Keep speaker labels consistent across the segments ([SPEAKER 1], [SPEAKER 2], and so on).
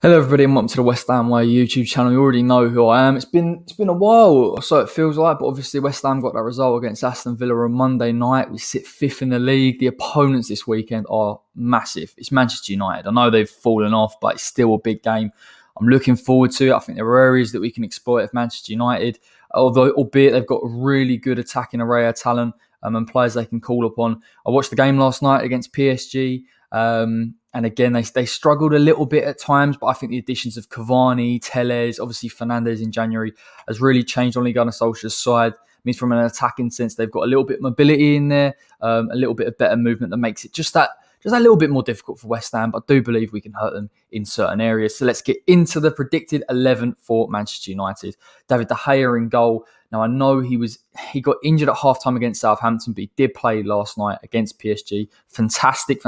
[SPEAKER 1] Hello everybody and welcome to the West Ham Way YouTube channel. You already know who I am. It's been a while, or so it feels like, but obviously West Ham got that result against Aston Villa on Monday night. We sit fifth in the league. The opponents this weekend are massive. It's Manchester United. I know they've fallen off, but it's still a big game. I'm looking forward to it. I think there are areas that we can exploit of Manchester United, albeit they've got a really good attacking array of talent and players they can call upon. I watched the game last night against PSG. And again, they struggled a little bit at times, but I think the additions of Cavani, Telles, obviously Fernandes in January has really changed Ole Gunnar Solskjaer's side. It means from an attacking sense, they've got a little bit of mobility in there, a little bit of better movement that makes it just a little bit more difficult for West Ham. But I do believe we can hurt them in certain areas. So let's get into the predicted 11 for Manchester United. David De Gea in goal. Now, I know he got injured at halftime against Southampton, but he did play last night against PSG. Fantastic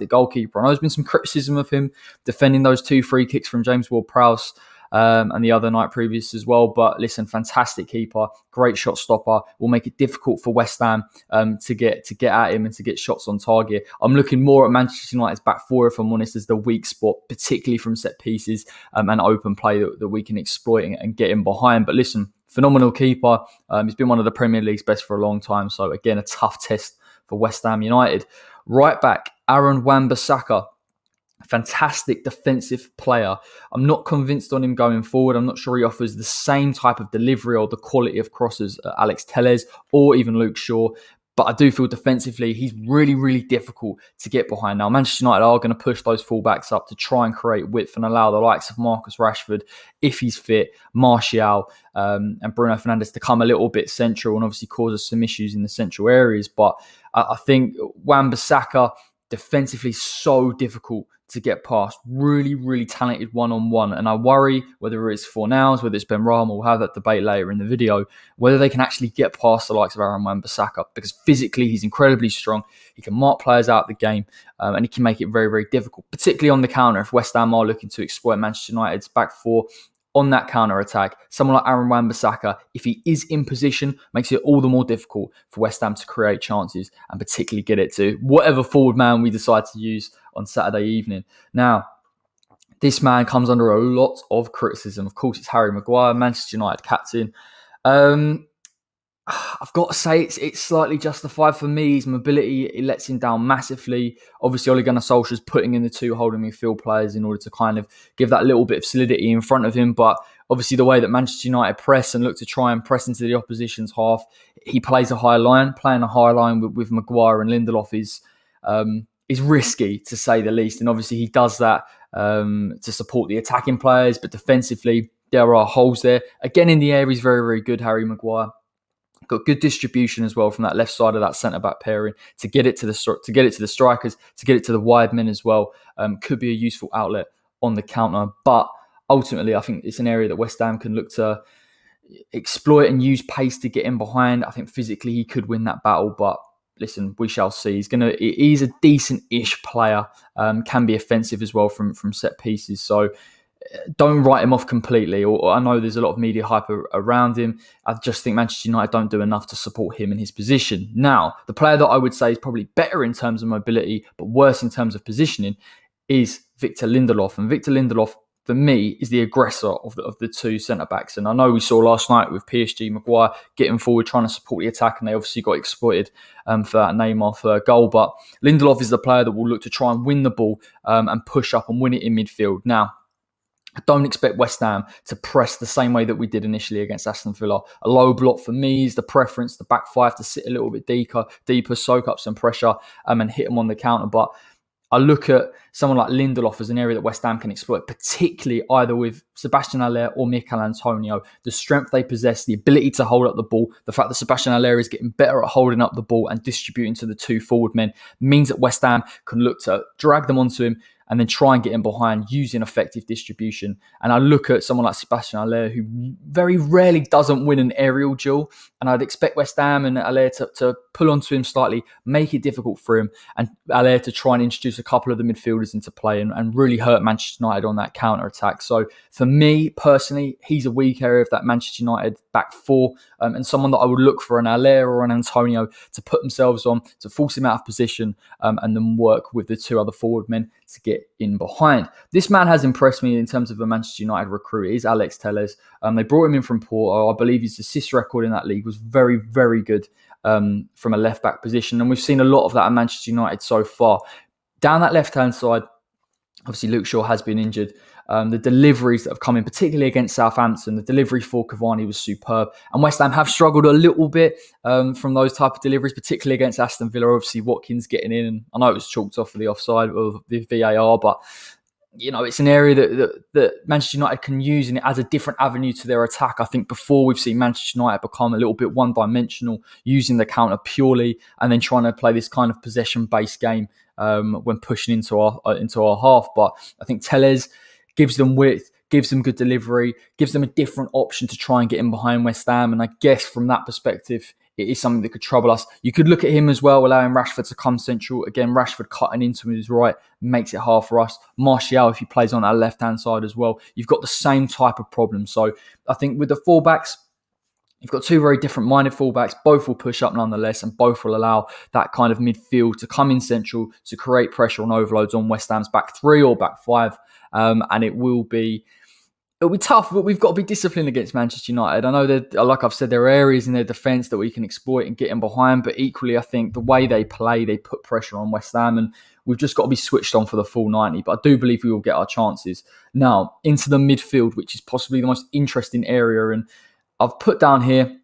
[SPEAKER 1] goalkeeper. I know there's been some criticism of him defending those 2 free kicks from James Ward-Prowse and the other night previous as well. But listen, fantastic keeper, great shot stopper. Will make it difficult for West Ham to get at him and to get shots on target. I'm looking more at Manchester United's back four, if I'm honest, as the weak spot, particularly from set pieces and open play that we can exploit and get in behind. But listen, phenomenal keeper. He's been one of the Premier League's best for a long time. So again, a tough test for West Ham United. Right back, Aaron Wan-Bissaka. Fantastic defensive player. I'm not convinced on him going forward. I'm not sure he offers the same type of delivery or the quality of crosses Alex Telles or even Luke Shaw. But I do feel defensively, he's really difficult to get behind. Now, Manchester United are going to push those fullbacks up to try and create width and allow the likes of Marcus Rashford, if he's fit, Martial and Bruno Fernandes to come a little bit central and obviously cause us some issues in the central areas. But I think Wan-Bissaka defensively so difficult to get past. Really talented one-on-one. And I worry whether it's Fornals, whether it's Ben Rama, we'll have that debate later in the video, whether they can actually get past the likes of Aaron Wan-Bissaka, because physically he's incredibly strong. He can mark players out of the game and he can make it very difficult, particularly on the counter if West Ham are looking to exploit Manchester United's back four on that counter-attack. Someone like Aaron Wan-Bissaka, if he is in position, makes it all the more difficult for West Ham to create chances and particularly get it to whatever forward man we decide to use on Saturday evening. Now, this man comes under a lot of criticism. Of course, it's Harry Maguire, Manchester United captain. I've got to say it's slightly justified for me. His mobility, it lets him down massively. Obviously, Ole Gunnar Solskjaer's putting in the 2 holding midfield players in order to kind of give that little bit of solidity in front of him. But obviously, the way that Manchester United press and look to try and press into the opposition's half, he plays a high line. Playing a high line with Maguire and Lindelof is risky, to say the least. And obviously, he does that to support the attacking players. But defensively, there are holes there. Again, in the air, he's very good, Harry Maguire. Got good distribution as well from that left side of that centre-back pairing to get it to the strikers, to get it to the wide men as well. Could be a useful outlet on the counter. But ultimately, I think it's an area that West Ham can look to exploit and use pace to get in behind. I think physically he could win that battle, but listen, we shall see. He's a decent-ish player, can be offensive as well from set pieces. So don't write him off completely. Or I know there's a lot of media hype around him. I just think Manchester United don't do enough to support him in his position. Now, the player that I would say is probably better in terms of mobility, but worse in terms of positioning, is Victor Lindelof. And Victor Lindelof, for me, is the aggressor of the 2 centre-backs. And I know we saw last night with PSG, Maguire getting forward, trying to support the attack, and they obviously got exploited for that Neymar for goal. But Lindelof is the player that will look to try and win the ball and push up and win it in midfield. Now, I don't expect West Ham to press the same way that we did initially against Aston Villa. A low block for me is the preference, the back 5 to sit a little bit deeper, soak up some pressure and hit them on the counter. But I look at someone like Lindelof as an area that West Ham can exploit, particularly either with Sebastian Haller or Mikel Antonio. The strength they possess, the ability to hold up the ball, the fact that Sebastian Haller is getting better at holding up the ball and distributing to the 2 forward men means that West Ham can look to drag them onto him and then try and get in behind using effective distribution. And I look at someone like Sebastian Haller, who very rarely doesn't win an aerial duel. And I'd expect West Ham and Haller to pull onto him slightly, make it difficult for him, and Haller to try and introduce a couple of the midfielders into play and really hurt Manchester United on that counter-attack. So for me, personally, he's a weak area of that Manchester United back 4 and someone that I would look for an Haller or an Antonio to put themselves on, to force him out of position and then work with the 2 other forward men to get in behind. This man has impressed me in terms of a Manchester United recruit. It is Alex Telles. They brought him in from Porto. I believe his assist record in that league was very, very good from a left-back position. And we've seen a lot of that at Manchester United so far. Down that left-hand side, obviously Luke Shaw has been injured. The deliveries that have come in, particularly against Southampton, the delivery for Cavani was superb. And West Ham have struggled a little bit from those type of deliveries, particularly against Aston Villa. Obviously, Watkins getting in. And I know it was chalked off for the offside of the VAR, but it's an area that Manchester United can use, and it adds a different avenue to their attack. I think before we've seen Manchester United become a little bit one-dimensional, using the counter purely, and then trying to play this kind of possession-based game when pushing into our half. But I think Telles gives them width, gives them good delivery, gives them a different option to try and get in behind West Ham. And I guess from that perspective, it is something that could trouble us. You could look at him as well, allowing Rashford to come central. Again, Rashford cutting into his right makes it hard for us. Martial, if he plays on our left-hand side as well, you've got the same type of problem. So I think with the fullbacks, you've got two very different-minded fullbacks. Both will push up nonetheless, and both will allow that kind of midfield to come in central to create pressure and overloads on West Ham's back three or back five. And it'll be tough, but we've got to be disciplined against Manchester United. I know that, like I've said, there are areas in their defence that we can exploit and get in behind, but equally, I think the way they play, they put pressure on West Ham, and we've just got to be switched on for the full 90. But I do believe we will get our chances. Now, into the midfield, which is possibly the most interesting area, and I've put down here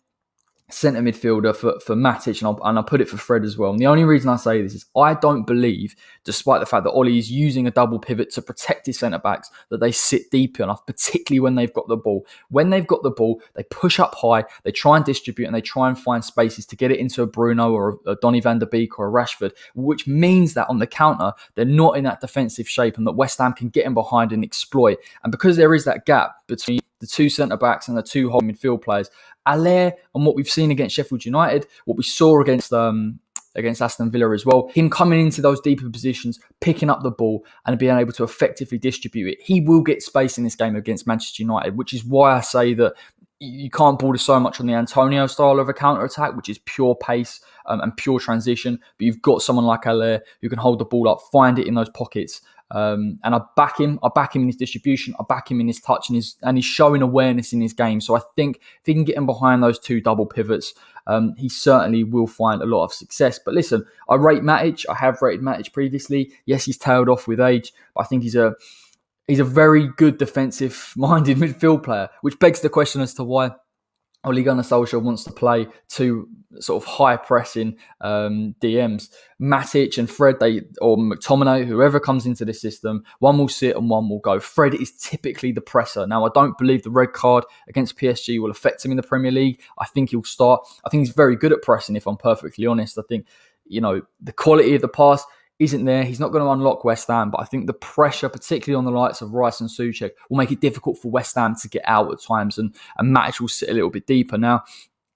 [SPEAKER 1] centre midfielder for Matic, and I'll put it for Fred as well. And the only reason I say this is I don't believe, despite the fact that Ollie is using a double pivot to protect his centre-backs, that they sit deep enough, particularly when they've got the ball. When they've got the ball, they push up high, they try and distribute, and they try and find spaces to get it into a Bruno or a Donny van der Beek or a Rashford, which means that on the counter, they're not in that defensive shape, and that West Ham can get in behind and exploit. And because there is that gap between the two centre-backs and the two holding midfield players, Allaire, and what we've seen against Sheffield United, what we saw against Aston Villa as well, him coming into those deeper positions, picking up the ball and being able to effectively distribute it. He will get space in this game against Manchester United, which is why I say that you can't border so much on the Antonio style of a counter-attack, which is pure pace and pure transition. But you've got someone like Allaire who can hold the ball up, find it in those pockets. And I back him. I back him in his distribution. I back him in his touch and he's showing awareness in his game. So I think if he can get in behind those two double pivots, he certainly will find a lot of success. But listen, I rate Matic. I have rated Matic previously. Yes, he's tailed off with age, but I think he's a very good defensive-minded midfield player, which begs the question as to why Ole Gunnar Solskjaer wants to play two sort of high-pressing DMs. Matic and Fred, or McTominay, whoever comes into the system, one will sit and one will go. Fred is typically the presser. Now, I don't believe the red card against PSG will affect him in the Premier League. I think he'll start. I think he's very good at pressing, if I'm perfectly honest. I think, the quality of the pass isn't there. He's not going to unlock West Ham, but I think the pressure, particularly on the likes of Rice and Souček, will make it difficult for West Ham to get out at times, and Matic will sit a little bit deeper. Now,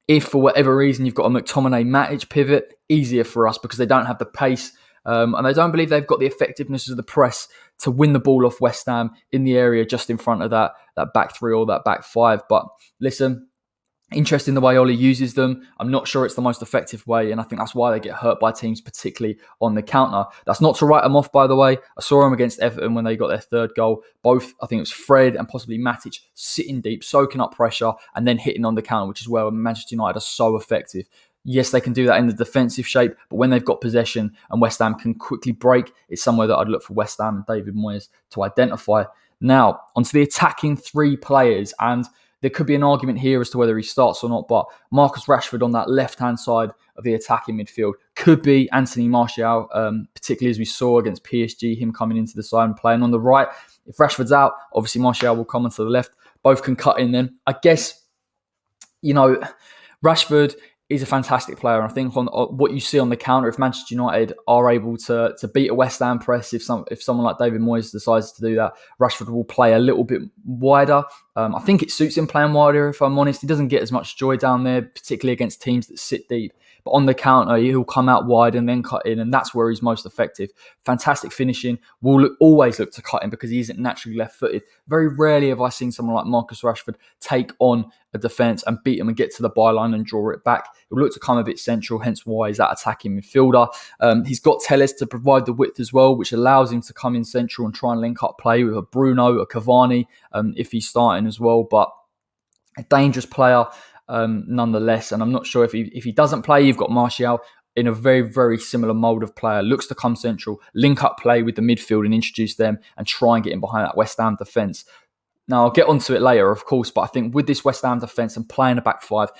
[SPEAKER 1] if for whatever reason you've got a McTominay-Matic pivot, easier for us because they don't have the pace, and I don't believe they've got the effectiveness of the press to win the ball off West Ham in the area just in front of that back three or that back five. But listen, interesting the way Ollie uses them. I'm not sure it's the most effective way, and I think that's why they get hurt by teams, particularly on the counter. That's not to write them off, by the way. I saw them against Everton when they got their third goal. Both, I think it was Fred and possibly Matic, sitting deep, soaking up pressure, and then hitting on the counter, which is where Manchester United are so effective. Yes, they can do that in the defensive shape, but when they've got possession and West Ham can quickly break, it's somewhere that I'd look for West Ham and David Moyes to identify. Now, onto the attacking three players, and there could be an argument here as to whether he starts or not, but Marcus Rashford on that left-hand side of the attacking midfield could be Anthony Martial, particularly as we saw against PSG, him coming into the side and playing on the right. If Rashford's out, obviously Martial will come onto the left. Both can cut in then. I guess, Rashford is a fantastic player. And I think on what you see on the counter, if Manchester United are able to beat a West Ham press, if someone like David Moyes decides to do that, Rashford will play a little bit wider. I think it suits him playing wider, if I'm honest. He doesn't get as much joy down there, particularly against teams that sit deep. But on the counter, he'll come out wide and then cut in, and that's where he's most effective. Fantastic finishing. We'll always look to cut him because he isn't naturally left-footed. Very rarely have I seen someone like Marcus Rashford take on a defence and beat him and get to the byline and draw it back. He'll look to come a bit central, hence why he's that attacking midfielder. He's got Telles to provide the width as well, which allows him to come in central and try and link up play with a Bruno, a Cavani, if he's starting as well. But a dangerous player nonetheless. And I'm not sure if he doesn't play, you've got Martial in a very, very similar mould of player. Looks to come central, link up play with the midfield and introduce them and try and get in behind that West Ham defence. Now, I'll get onto it later, of course, but I think with this West Ham defence and playing a back five,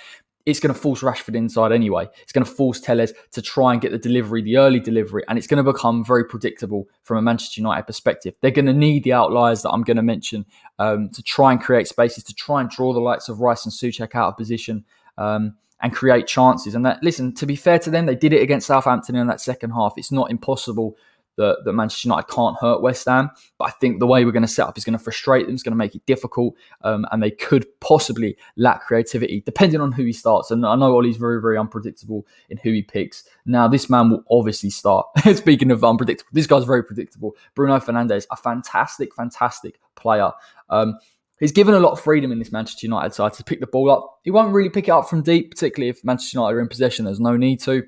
[SPEAKER 1] it's going to force Rashford inside anyway. It's going to force Telles to try and get the delivery, the early delivery, and it's going to become very predictable from a Manchester United perspective. They're going to need the outliers that I'm going to mention to try and create spaces, to try and draw the likes of Rice and Soucek out of position and create chances. And that, listen, to be fair to them, they did it against Southampton in that second half. It's not impossible that Manchester United can't hurt West Ham. But I think the way we're going to set up is going to frustrate them. It's going to make it difficult. And they could possibly lack creativity, depending on who he starts. And I know Ollie's very, very unpredictable in who he picks. Now, this man will obviously start. Speaking of unpredictable, this guy's very predictable. Bruno Fernandes, a fantastic, fantastic player. He's given a lot of freedom in this Manchester United side to pick the ball up. He won't really pick it up from deep, particularly if Manchester United are in possession. There's no need to.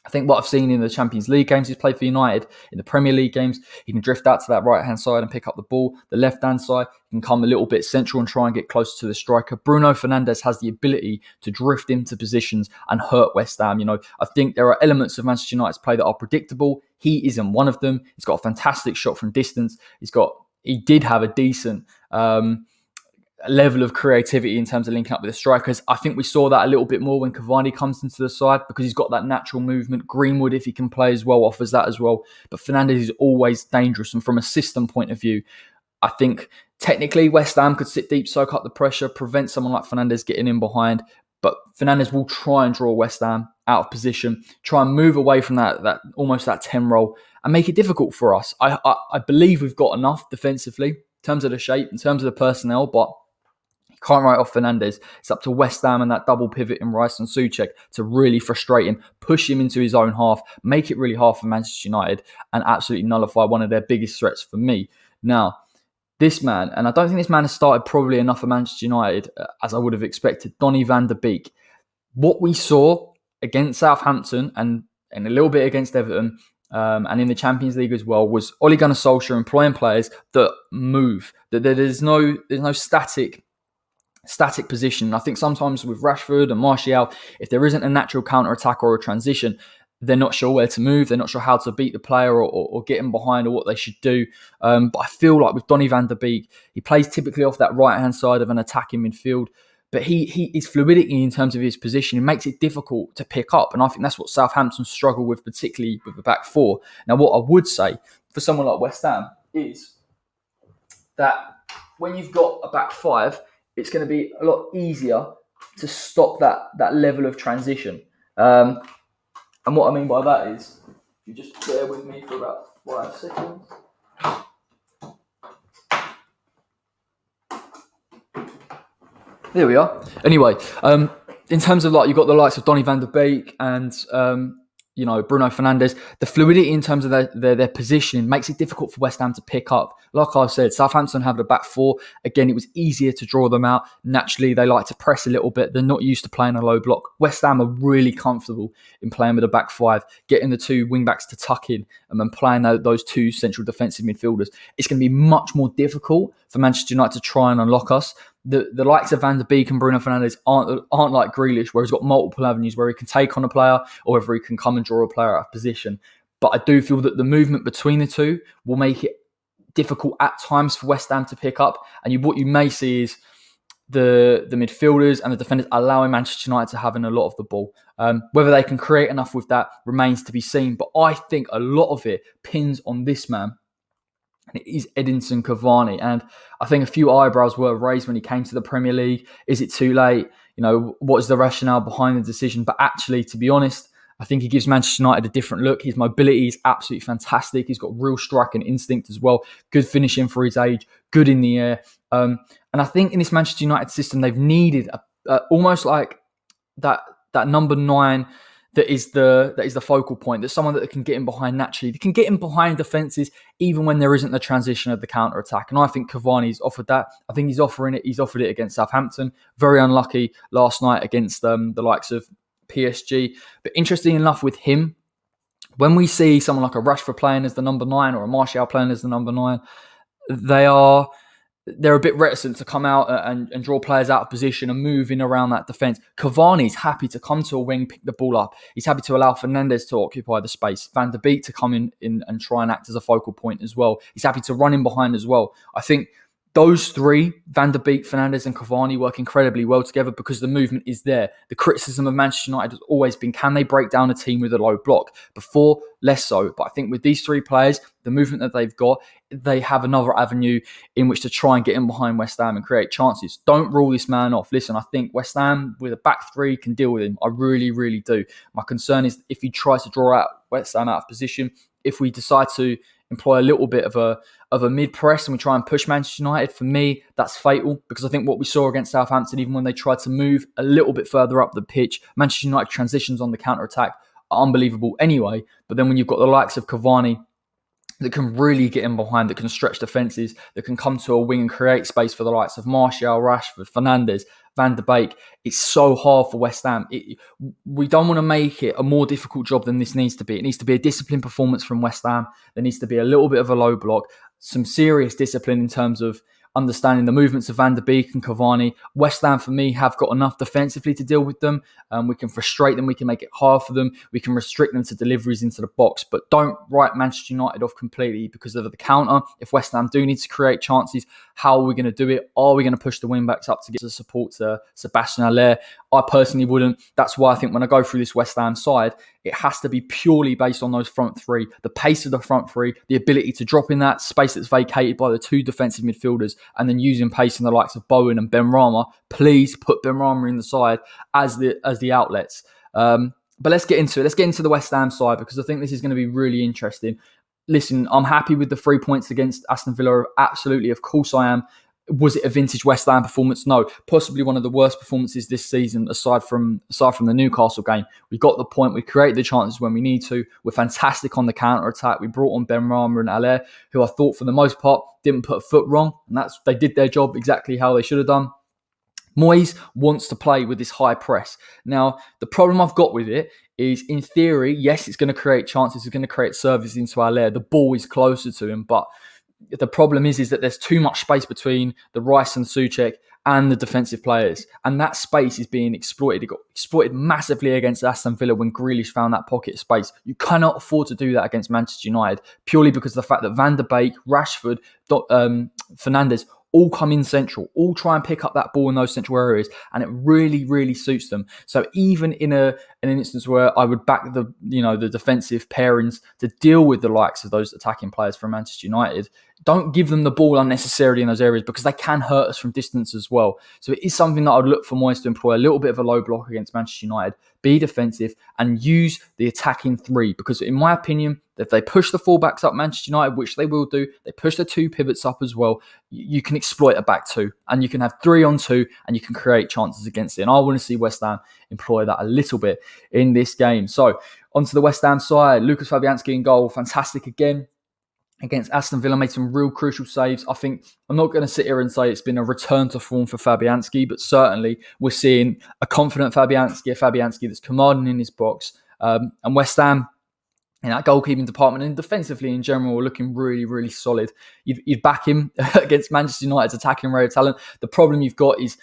[SPEAKER 1] I think what I've seen in the Champions League games he's played for United, in the Premier League games, he can drift out to that right-hand side and pick up the ball. The left-hand side can come a little bit central and try and get closer to the striker. Bruno Fernandes has the ability to drift into positions and hurt West Ham. I think there are elements of Manchester United's play that are predictable. He isn't one of them. He's got a fantastic shot from distance. He did have a decent level of creativity in terms of linking up with the strikers. I think we saw that a little bit more when Cavani comes into the side because he's got that natural movement. Greenwood, if he can play as well, offers that as well. But Fernandes is always dangerous. And from a system point of view, I think technically West Ham could sit deep, soak up the pressure, prevent someone like Fernandes getting in behind. But Fernandes will try and draw West Ham out of position, try and move away from that almost that 10 role and make it difficult for us. I believe we've got enough defensively in terms of the shape, in terms of the personnel, but can't write off Fernandes. It's up to West Ham and that double pivot in Rice and Soucek to really frustrate him, push him into his own half, make it really hard for Manchester United and absolutely nullify one of their biggest threats for me. Now, this man, and I don't think this man has started probably enough for Manchester United as I would have expected, Donny van de Beek. What we saw against Southampton and a little bit against Everton and in the Champions League as well was Ole Gunnar Solskjaer employing players that move, that there's no static position. I think sometimes with Rashford and Martial, if there isn't a natural counter-attack or a transition, they're not sure where to move. They're not sure how to beat the player or get him behind or what they should do. But I feel like with Donny van de Beek, he plays typically off that right-hand side of an attacking midfield. But his fluidity in terms of his position makes it difficult to pick up. And I think that's what Southampton struggle with, particularly with the back four. Now, what I would say for someone like West Ham is that when you've got a back five, it's going to be a lot easier to stop that level of transition. And what I mean by that is, if you just bear with me for about 5 seconds. There we are. Anyway, in terms of you've got the likes of Donny van de Beek and Bruno Fernandes, the fluidity in terms of their positioning makes it difficult for West Ham to pick up. Like I said, Southampton have the back four. Again, it was easier to draw them out. Naturally, they like to press a little bit. They're not used to playing a low block. West Ham are really comfortable in playing with a back five, getting the two wing-backs to tuck in and then playing those two central defensive midfielders. It's going to be much more difficult for Manchester United to try and unlock us. The likes of Van der Beek and Bruno Fernandes aren't like Grealish, where he's got multiple avenues where he can take on a player or whether he can come and draw a player out of position. But I do feel that the movement between the two will make it difficult at times for West Ham to pick up. And what you may see is the midfielders and the defenders allowing Manchester United to have a lot of the ball. Whether they can create enough with that remains to be seen. But I think a lot of it pins on this man. And it is Edinson Cavani. And I think a few eyebrows were raised when he came to the Premier League. Is it too late? What is the rationale behind the decision? But actually, to be honest, I think he gives Manchester United a different look. His mobility is absolutely fantastic. He's got real striking instinct as well. Good finishing for his age. Good in the air. And I think in this Manchester United system, they've needed almost like that number 9 that is the focal point. That's someone that can get in behind naturally. They can get in behind defences even when there isn't the transition of the counter attack. And I think Cavani's offered that. I think he's offering it. He's offered it against Southampton. Very unlucky last night against the likes of PSG. But interesting enough with him, when we see someone like a Rashford playing as the number 9 or a Martial playing as the number 9, they're a bit reticent to come out and draw players out of position and move in around that defence. Cavani's happy to come to a wing, pick the ball up. He's happy to allow Fernandes to occupy the space. Van der Beek to come in and try and act as a focal point as well. He's happy to run in behind as well. I think those three, Van der Beek, Fernandes and Cavani, work incredibly well together because the movement is there. The criticism of Manchester United has always been, can they break down a team with a low block? Before, less so. But I think with these three players, the movement that they've got, they have another avenue in which to try and get in behind West Ham and create chances. Don't rule this man off. Listen, I think West Ham with a back three can deal with him. I really, really do. My concern is if he tries to draw out West Ham out of position, if we decide to employ a little bit of a mid-press and we try and push Manchester United, for me, that's fatal because I think what we saw against Southampton, even when they tried to move a little bit further up the pitch, Manchester United transitions on the counter-attack are unbelievable anyway. But then when you've got the likes of Cavani that can really get in behind, that can stretch defences, that can come to a wing and create space for the likes of Martial, Rashford, Fernandes, Van der Beek. It's so hard for West Ham. We don't want to make it a more difficult job than this needs to be. It needs to be a disciplined performance from West Ham. There needs to be a little bit of a low block, some serious discipline in terms of understanding the movements of Van der Beek and Cavani. West Ham, for me, have got enough defensively to deal with them. We can frustrate them. We can make it hard for them. We can restrict them to deliveries into the box. But don't write Manchester United off completely because of the counter. If West Ham do need to create chances, how are we going to do it? Are we going to push the wing-backs up to get the support to Sebastian Haller? I personally wouldn't. That's why I think when I go through this West Ham side, it has to be purely based on those front three, the pace of the front three, the ability to drop in that space that's vacated by the two defensive midfielders, and then using pace in the likes of Bowen and Benrahma. Please put Benrahma in the side as the outlets. But let's get into it. Let's get into the West Ham side because I think this is going to be really interesting. Listen, I'm happy with the 3 points against Aston Villa. Absolutely, of course I am. Was it a vintage West Ham performance? No. Possibly one of the worst performances this season, aside from the Newcastle game. We got the point. We created the chances when we need to. We're fantastic on the counter-attack. We brought on Benrahma and Haller, who I thought for the most part didn't put a foot wrong. And they did their job exactly how they should have done. Moyes wants to play with this high press. Now, the problem I've got with it is, in theory, yes, it's going to create chances. It's going to create service into Haller. The ball is closer to him, but the problem is that there's too much space between the Rice and Souček and the defensive players. And that space is being exploited. It got exploited massively against Aston Villa when Grealish found that pocket of space. You cannot afford to do that against Manchester United purely because of the fact that Van der Beek, Rashford, Fernandes all come in central, all try and pick up that ball in those central areas, and it really, really suits them. So even in an instance where I would back the defensive pairings to deal with the likes of those attacking players from Manchester United, don't give them the ball unnecessarily in those areas because they can hurt us from distance as well. So it is something that I would look for Moyes to employ a little bit of a low block against Manchester United, be defensive and use the attacking three because in my opinion, if they push the fullbacks up Manchester United, which they will do, they push the two pivots up as well, you can exploit a back two and you can have 3-on-2 and you can create chances against it. And I want to see West Ham employ that a little bit in this game. So onto the West Ham side, Lucas Fabianski in goal, fantastic again. Against Aston Villa, made some real crucial saves. I think I'm not going to sit here and say it's been a return to form for Fabianski, but certainly we're seeing a confident Fabianski, a Fabianski that's commanding in his box. And West Ham, in that goalkeeping department and defensively in general, are looking really, really solid. You'd back him against Manchester United's attacking ray of talent. The problem you've got is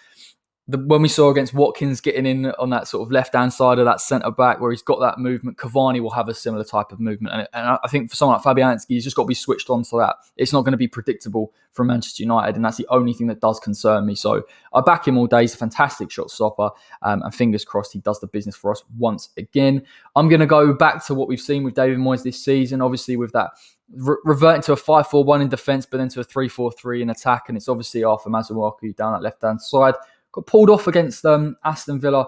[SPEAKER 1] when we saw against Watkins getting in on that sort of left-hand side of that centre-back where he's got that movement, Cavani will have a similar type of movement. And I think for someone like Fabianski, he's just got to be switched on to that. It's not going to be predictable from Manchester United, and that's the only thing that does concern me. So I back him all day. He's a fantastic shot stopper, and fingers crossed he does the business for us once again. I'm going to go back to what we've seen with David Moyes this season, obviously with that reverting to a 5-4-1 in defence, but then to a 3-4-3 in attack, and it's obviously Arthur Mazuaku down that left-hand side. Got pulled off against Aston Villa.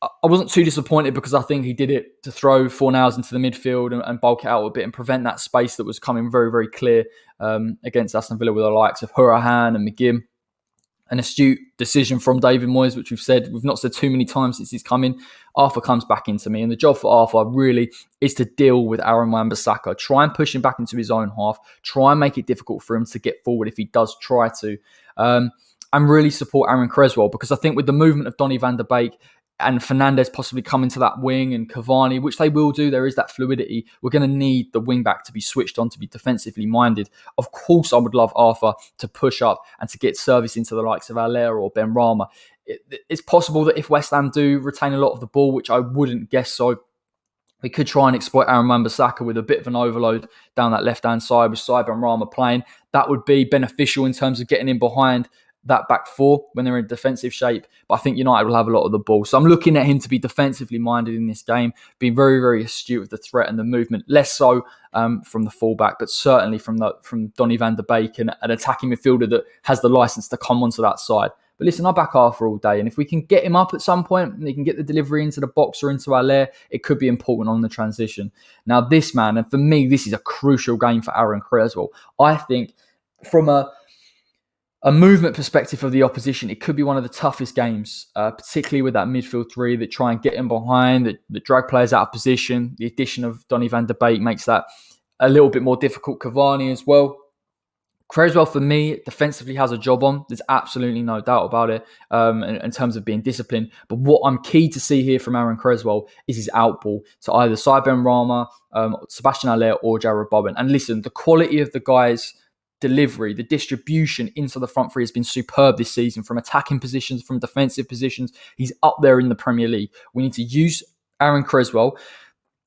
[SPEAKER 1] I wasn't too disappointed because I think he did it to throw Fornals into the midfield and bulk it out a bit and prevent that space that was coming very, very clear against Aston Villa with the likes of Hourihane and McGinn. An astute decision from David Moyes, which we've not said too many times since he's come in. Arthur comes back into me, and the job for Arthur really is to deal with Aaron Wan-Bissaka. Try and push him back into his own half. Try and make it difficult for him to get forward if he does try to. And really support Aaron Cresswell, because I think with the movement of Donny van de Beek and Fernandes possibly coming to that wing and Cavani, which they will do, there is that fluidity. We're going to need the wing back to be switched on, to be defensively minded. Of course, I would love Arthur to push up and to get service into the likes of Allaire or Benrahma. It's possible that if West Ham do retain a lot of the ball, which I wouldn't guess so, we could try and exploit Aaron Wan-Bissaka with a bit of an overload down that left-hand side with Benrahma playing. That would be beneficial in terms of getting in behind that back four when they're in defensive shape. But I think United will have a lot of the ball. So I'm looking at him to be defensively minded in this game, being very, very astute with the threat and the movement. Less so from the fullback, but certainly from Donny van de Beek, and an attacking midfielder that has the license to come onto that side. But listen, I back Arthur all day. And if we can get him up at some point and he can get the delivery into the box or into Allaire, it could be important on the transition. Now, this man, and for me, this is a crucial game for Aaron Cresswell. I think from a movement perspective of the opposition, it could be one of the toughest games, particularly with that midfield three that try and get in behind, that drag players out of position. The addition of Donny van de Beek makes that a little bit more difficult. Cavani as well. Cresswell, for me, defensively has a job on. There's absolutely no doubt about it in terms of being disciplined. But what I'm keen to see here from Aaron Cresswell is his outball to either Benrahma, Sebastian Allaire or Jarrod Bowen. And listen, the quality of the guys' delivery, the distribution into the front three has been superb this season, from attacking positions, from defensive positions. He's up there in the Premier League. We need to use Aaron Cresswell.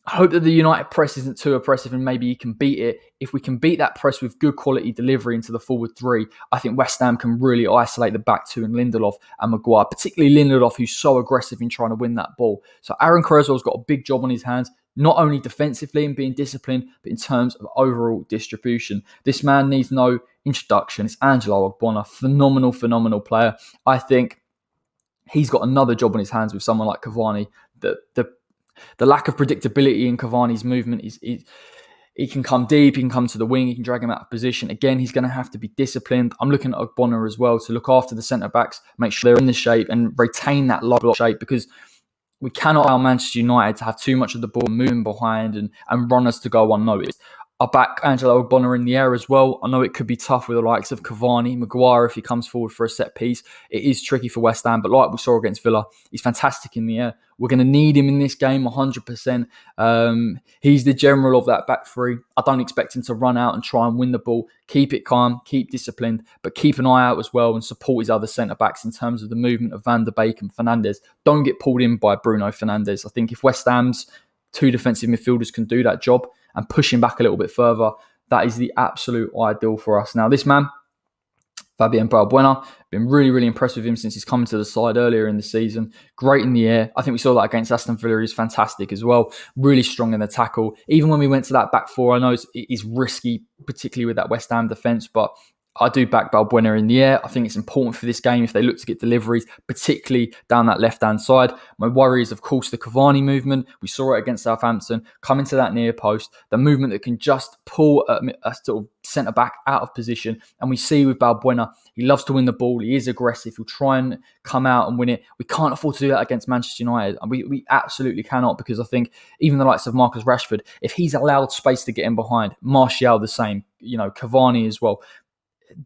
[SPEAKER 1] I hope that the United press isn't too oppressive and maybe he can beat it. If we can beat that press with good quality delivery into the forward three, I think West Ham can really isolate the back two and Lindelof and Maguire, particularly Lindelof, who's so aggressive in trying to win that ball. So Aaron Cresswell's got a big job on his hands, not only defensively and being disciplined, but in terms of overall distribution. This man needs no introduction. It's Angelo Ogbonna, phenomenal player. I think he's got another job on his hands with someone like Cavani. The lack of predictability in Cavani's movement is he can come deep, he can come to the wing, he can drag him out of position. Again, he's going to have to be disciplined. I'm looking at Ogbonna as well to look after the centre-backs, make sure they're in the shape and retain that low block shape, because we cannot allow Manchester United to have too much of the ball moving behind and run us to go unnoticed. I back Angelo Ogbonna in the air as well. I know it could be tough with the likes of Cavani, Maguire if he comes forward for a set piece. It is tricky for West Ham, but like we saw against Villa, he's fantastic in the air. We're going to need him in this game 100%. He's the general of that back three. I don't expect him to run out and try and win the ball. Keep it calm, keep disciplined, but keep an eye out as well and support his other centre-backs in terms of the movement of Van der Beek and Fernandes. Don't get pulled in by Bruno Fernandes. I think if West Ham's two defensive midfielders can do that job and push him back a little bit further, that is the absolute ideal for us. Now, this man, Fabian Balbuena, been really impressed with him since he's come to the side earlier in the season. Great in the air. I think we saw that against Aston Villa. He's fantastic as well. Really strong in the tackle. Even when we went to that back four, I know it's risky, particularly with that West Ham defence, but I do back Balbuena in the air. I think it's important for this game if they look to get deliveries, particularly down that left-hand side. My worry is, of course, the Cavani movement. We saw it against Southampton, come into that near post, the movement that can just pull a sort of centre-back out of position. And we see with Balbuena, he loves to win the ball. He is aggressive. He'll try and come out and win it. We can't afford to do that against Manchester United. We absolutely cannot, because I think even the likes of Marcus Rashford, if he's allowed space to get in behind, Martial the same, Cavani as well,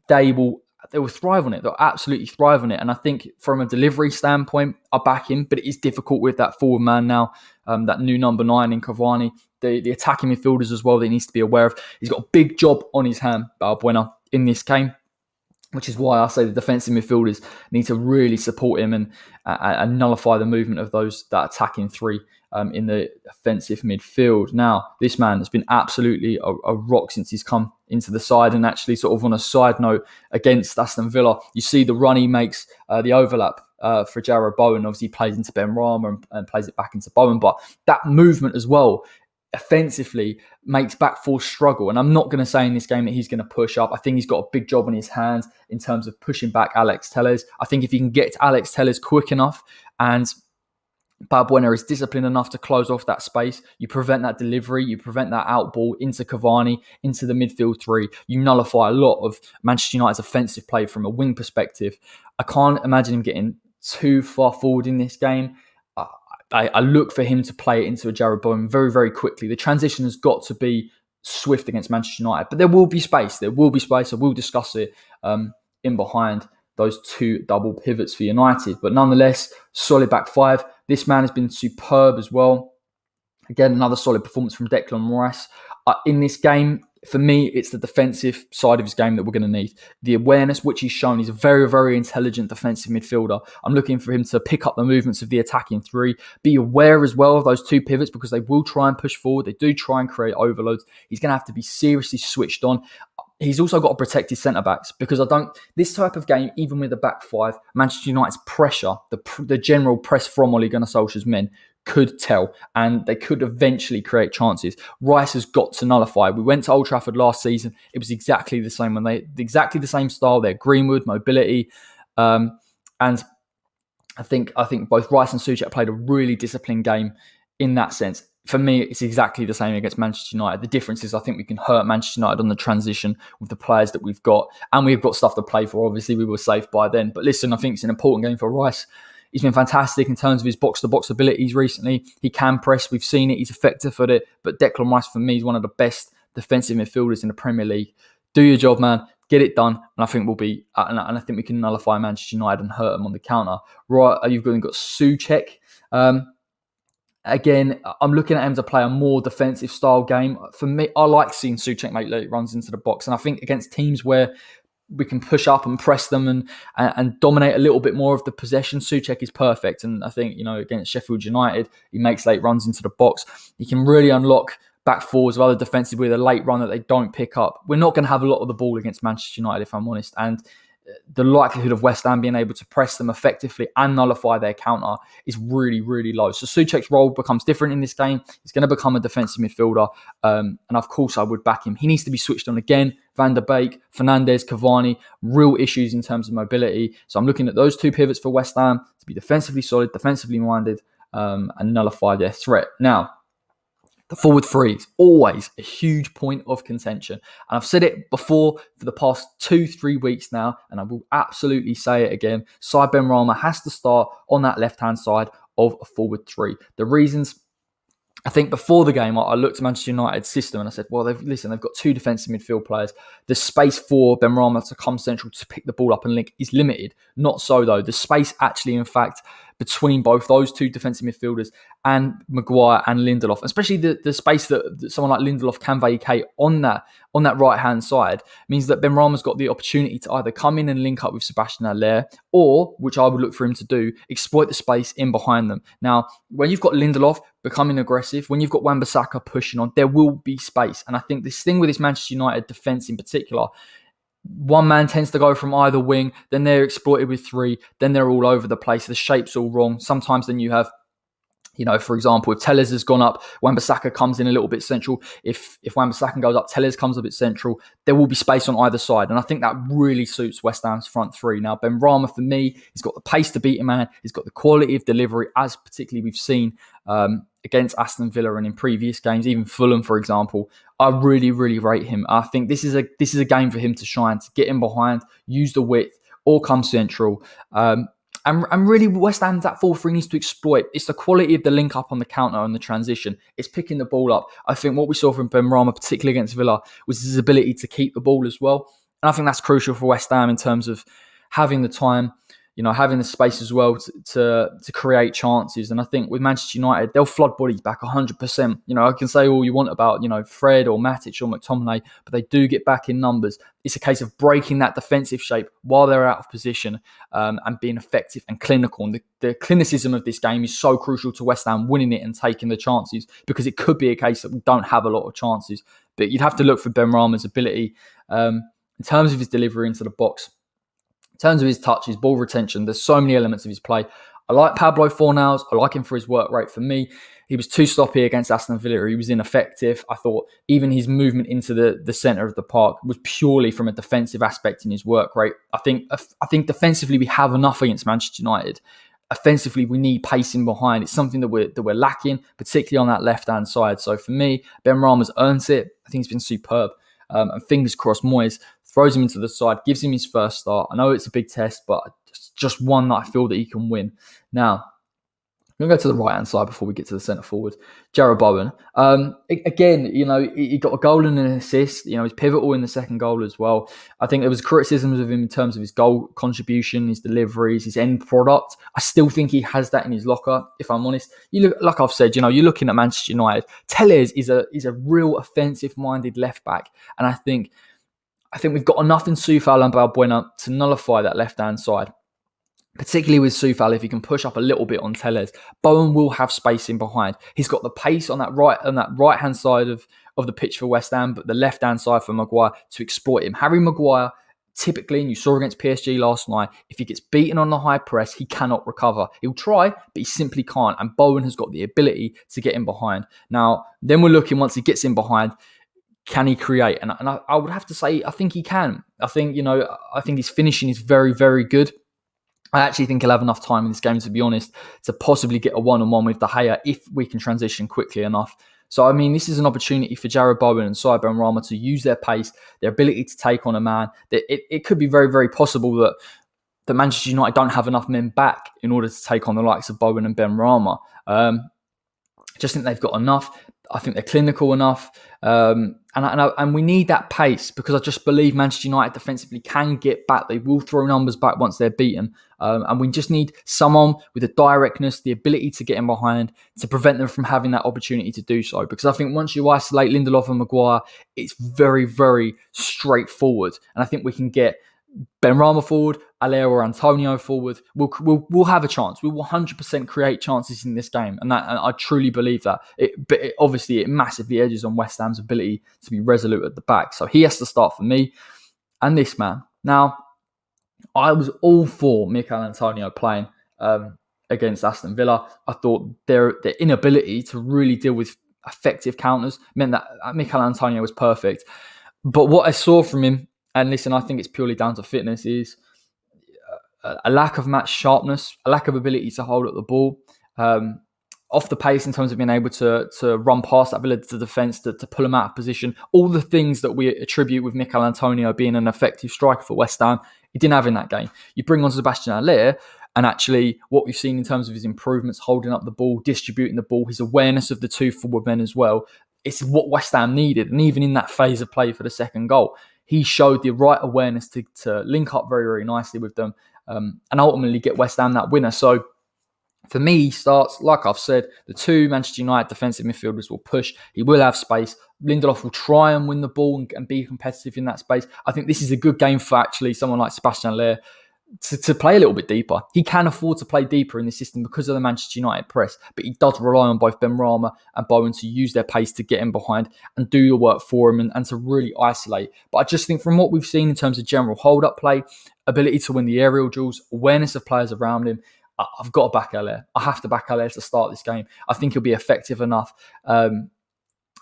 [SPEAKER 1] they will thrive on it. They'll absolutely thrive on it. And I think from a delivery standpoint, I back him, but it is difficult with that forward man now, that new number 9 in Cavani. The attacking midfielders as well that he needs to be aware of. He's got a big job on his hand, Balbuena, in this game, which is why I say the defensive midfielders need to really support him and nullify the movement of that attacking three in the offensive midfield. Now, this man has been absolutely a rock since he's come into the side. And actually, sort of on a side note, against Aston Villa, you see the run he makes, the overlap for Jarrod Bowen. Obviously, he plays into Benrahma and plays it back into Bowen. But that movement as well, offensively, makes back four struggle. And I'm not going to say in this game that he's going to push up. I think he's got a big job on his hands in terms of pushing back Alex Telles. I think if he can get to Alex Telles quick enough and Balbuena is disciplined enough to close off that space. You prevent that delivery. You prevent that out ball into Cavani, into the midfield three. You nullify a lot of Manchester United's offensive play from a wing perspective. I can't imagine him getting too far forward in this game. I look for him to play it into a Jared Bowen very, very quickly. The transition has got to be swift against Manchester United, but there will be space. There will be space. I will discuss it in behind those two double pivots for United. But nonetheless, solid back five. This man has been superb as well. Again, another solid performance from Declan Rice. In this game, for me, it's the defensive side of his game that we're going to need. The awareness which he's shown. He's a very, very intelligent defensive midfielder. I'm looking for him to pick up the movements of the attacking three. Be aware as well of those two pivots because they will try and push forward. They do try and create overloads. He's going to have to be seriously switched on. He's also got to protect his centre-backs because this type of game, even with the back five, Manchester United's pressure, the general press from Ole Gunnar Solskjaer's men could tell and they could eventually create chances. Rice has got to nullify. We went to Old Trafford last season. It was exactly the same exactly the same style there. Greenwood, mobility, and I think both Rice and Souček played a really disciplined game in that sense. For me, it's exactly the same against Manchester United. The difference is I think we can hurt Manchester United on the transition with the players that we've got. And we've got stuff to play for. Obviously, we were safe by then. But listen, I think it's an important game for Rice. He's been fantastic in terms of his box-to-box abilities recently. He can press. We've seen it. He's effective at it. But Declan Rice, for me, is one of the best defensive midfielders in the Premier League. Do your job, man. Get it done. And I think I think we can nullify Manchester United and hurt them on the counter. Right, you've got Souček. Again, I'm looking at him to play a more defensive style game. For me, I like seeing Souček make late runs into the box. And I think against teams where we can push up and press them and dominate a little bit more of the possession, Souček is perfect. And I think, against Sheffield United, he makes late runs into the box. He can really unlock back fours of other defensive with a late run that they don't pick up. We're not going to have a lot of the ball against Manchester United, if I'm honest. And the likelihood of West Ham being able to press them effectively and nullify their counter is really, really low. So Souček's role becomes different in this game. He's going to become a defensive midfielder. And of course, I would back him. He needs to be switched on again. Van der Beek, Fernandes, Cavani, real issues in terms of mobility. So I'm looking at those two pivots for West Ham to be defensively solid, defensively minded, and nullify their threat. Now, the forward three is always a huge point of contention. And I've said it before for the past 2-3 weeks now, and I will absolutely say it again. Saïd Benrahma has to start on that left-hand side of a forward three. The reasons, I think before the game, I looked at Manchester United's system and I said, well, they've got two defensive midfield players. The space for Benrahma to come central to pick the ball up and link is limited. Not so, though. The space actually, in fact, between both those two defensive midfielders and Maguire and Lindelof, especially the space that someone like Lindelof can vacate on that right-hand side, means that Benrahma's got the opportunity to either come in and link up with Sebastian Haller or, which I would look for him to do, exploit the space in behind them. Now, when you've got Lindelof becoming aggressive, when you've got Wan-Bissaka pushing on, there will be space. And I think this thing with this Manchester United defence in particular, one man tends to go from either wing, then they're exploited with three, then they're all over the place. The shape's all wrong. Sometimes then you have, for example, if Telles has gone up, Wan-Bissaka comes in a little bit central. If Wan-Bissaka goes up, Telles comes a bit central. There will be space on either side. And I think that really suits West Ham's front three. Now, Benrahma, for me, he's got the pace to beat a man. He's got the quality of delivery, as particularly we've seen against Aston Villa and in previous games, even Fulham, for example. I really, really rate him. I think this is a game for him to shine, to get in behind, use the width, or come central. And really, West Ham's that 4-3 needs to exploit. It's the quality of the link up on the counter and the transition. It's picking the ball up. I think what we saw from Benrahma, particularly against Villa, was his ability to keep the ball as well. And I think that's crucial for West Ham in terms of having the time, having the space as well to create chances. And I think with Manchester United, they'll flood bodies back 100%. I can say all you want about, Fred or Matic or McTominay, but they do get back in numbers. It's a case of breaking that defensive shape while they're out of position and being effective and clinical. And the clinicism of this game is so crucial to West Ham winning it and taking the chances, because it could be a case that we don't have a lot of chances. But you'd have to look for Benrahma's ability in terms of his delivery into the box. In terms of his touch, his ball retention, there's so many elements of his play. I like Pablo Fornals. I like him for his work rate. For me, he was too sloppy against Aston Villa. He was ineffective. I thought even his movement into the centre of the park was purely from a defensive aspect in his work rate. I think defensively we have enough against Manchester United. offensively, we need pacing behind. It's something that we're lacking, particularly on that left-hand side. So for me, Benrahma's earned it. I think he's been superb. And fingers crossed, Moyes throws him into the side, gives him his first start. I know it's a big test, but it's just one that I feel that he can win. Now, I'm going to go to the right-hand side before we get to the centre forward. Jarrod Bowen. Again, he got a goal and an assist. He's pivotal in the second goal as well. I think there was criticisms of him in terms of his goal contribution, his deliveries, his end product. I still think he has that in his locker, if I'm honest. You look, like I've said, you're looking at Manchester United. Telles is a real offensive-minded left-back. And I think we've got enough in Soufal and Balbuena to nullify that left-hand side. Particularly with Soufal, if he can push up a little bit on Telles, Bowen will have space in behind. He's got the pace on that right-hand side of the pitch for West Ham, but the left-hand side for Maguire to exploit him. Harry Maguire, typically, and you saw against PSG last night, if he gets beaten on the high press, he cannot recover. He'll try, but he simply can't. And Bowen has got the ability to get in behind. Now, then we're looking, once he gets in behind, can he create? And I would have to say, I think he can. I think his finishing is very, very good. I actually think he'll have enough time in this game, to be honest, to possibly get a one-on-one with De Gea if we can transition quickly enough. So, this is an opportunity for Jarrod Bowen and Saïd Benrahma to use their pace, their ability to take on a man. It could be very, very possible that Manchester United don't have enough men back in order to take on the likes of Bowen and Benrahma. I just think they've got enough. I think they're clinical enough. And we need that pace, because I just believe Manchester United defensively can get back. They will throw numbers back once they're beaten. And we just need someone with the directness, the ability to get in behind to prevent them from having that opportunity to do so. Because I think once you isolate Lindelof and Maguire, it's very, very straightforward. And I think we can get Benrahma forward, Alea or Antonio forward. We'll have a chance. We will 100% create chances in this game, and I truly believe that. But obviously, it massively edges on West Ham's ability to be resolute at the back. So he has to start for me, and this man. Now, I was all for Mikel Antonio playing against Aston Villa. I thought their inability to really deal with effective counters meant that Mikel Antonio was perfect. But what I saw from him, and listen, I think it's purely down to fitness, is a lack of match sharpness, a lack of ability to hold up the ball, off the pace in terms of being able to run past that Villa to defence, to pull them out of position. All the things that we attribute with Mikel Antonio being an effective striker for West Ham, he didn't have in that game. You bring on Sebastian Haller, and actually what we've seen in terms of his improvements, holding up the ball, distributing the ball, his awareness of the two forward men as well, it's what West Ham needed. And even in that phase of play for the second goal, he showed the right awareness to link up very, very nicely with them and ultimately get West Ham that winner. So for me, he starts, like I've said, the two Manchester United defensive midfielders will push. He will have space. Lindelof will try and win the ball and be competitive in that space. I think this is a good game for actually someone like Sebastian Haller to play a little bit deeper. He can afford to play deeper in the system because of the Manchester United press, but he does rely on both Benrahma and Bowen to use their pace to get in behind and do the work for him and to really isolate. But I just think from what we've seen in terms of general hold-up play, ability to win the aerial duels, awareness of players around him, I've got to back Haller. I have to back Haller to start this game. I think he'll be effective enough. And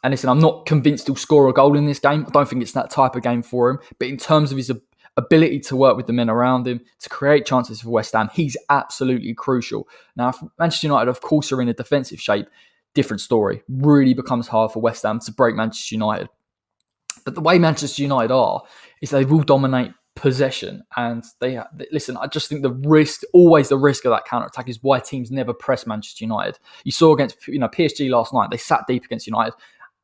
[SPEAKER 1] listen, I'm not convinced he'll score a goal in this game. I don't think it's that type of game for him. But in terms of his ability to work with the men around him, to create chances for West Ham, he's absolutely crucial. Now, if Manchester United, of course, are in a defensive shape, different story. Really becomes hard for West Ham to break Manchester United. But the way Manchester United are, is they will dominate possession, and listen, I just think the risk of that counter-attack is why teams never press Manchester United. You saw against PSG last night, they sat deep against United,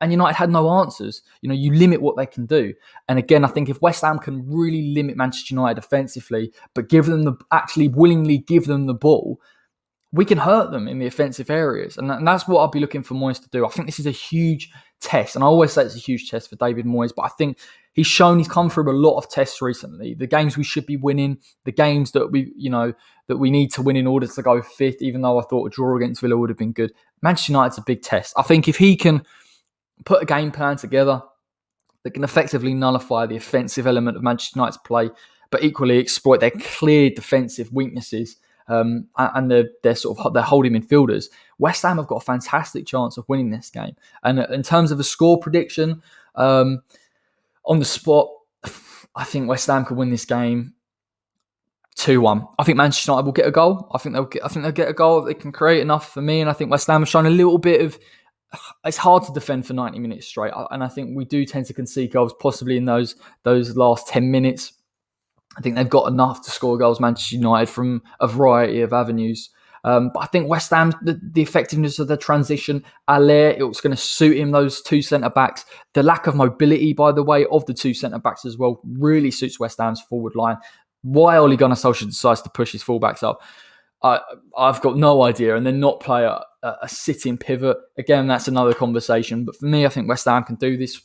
[SPEAKER 1] and United had no answers. You limit what they can do. And again, I think if West Ham can really limit Manchester United defensively, but actually willingly give them the ball, we can hurt them in the offensive areas. And that's what I'll be looking for Moyes to do. I think this is a huge test. And I always say it's a huge test for David Moyes, but I think he's shown he's come through a lot of tests recently. The games we should be winning, the games that we need to win in order to go fifth, even though I thought a draw against Villa would have been good. Manchester United's a big test. I think if he can put a game plan together that can effectively nullify the offensive element of Manchester United's play, but equally exploit their clear defensive weaknesses and their holding midfielders, West Ham have got a fantastic chance of winning this game. And in terms of a score prediction, on the spot, I think West Ham could win this game 2-1. I think Manchester United will get a goal. I think they'll get a goal. They can create enough for me, and I think West Ham have shown a little bit of. It's hard to defend for 90 minutes straight, and I think we do tend to concede goals, possibly in those last 10 minutes. I think they've got enough to score goals, Manchester United, from a variety of avenues. But I think West Ham, the effectiveness of the transition, Allaire, it's going to suit him, those two centre-backs. The lack of mobility, by the way, of the two centre-backs as well, really suits West Ham's forward line. Why Ole Gunnar Solskjaer decides to push his fullbacks up, I've got no idea. And then not play a sitting pivot. Again, that's another conversation. But for me, I think West Ham can do this.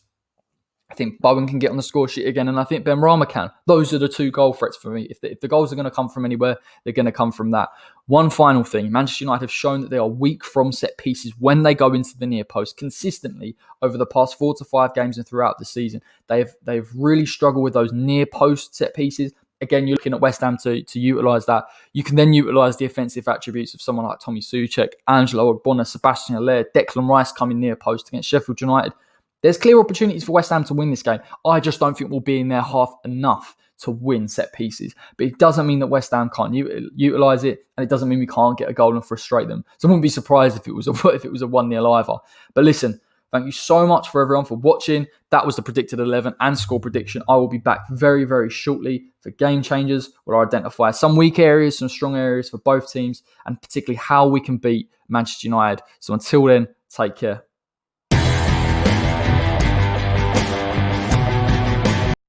[SPEAKER 1] I think Bowen can get on the score sheet again, and I think Benrahma can. Those are the two goal threats for me. If the goals are going to come from anywhere, they're going to come from that. One final thing, Manchester United have shown that they are weak from set pieces when they go into the near post consistently over the past 4 to 5 games and throughout the season. They've really struggled with those near post set pieces. Again, you're looking at West Ham to utilise that. You can then utilise the offensive attributes of someone like Tommy Souček, Angelo Ogbonna, Sebastian Allaire, Declan Rice coming near post against Sheffield United. There's clear opportunities for West Ham to win this game. I just don't think we'll be in their half enough to win set pieces. But it doesn't mean that West Ham can't utilise it, and it doesn't mean we can't get a goal and frustrate them. So I wouldn't be surprised if it was a 1-0 either. But listen, thank you so much for everyone for watching. That was the predicted 11 and score prediction. I will be back very, very shortly for Game Changers, where I identify some weak areas, some strong areas for both teams, and particularly how we can beat Manchester United. So until then, take care.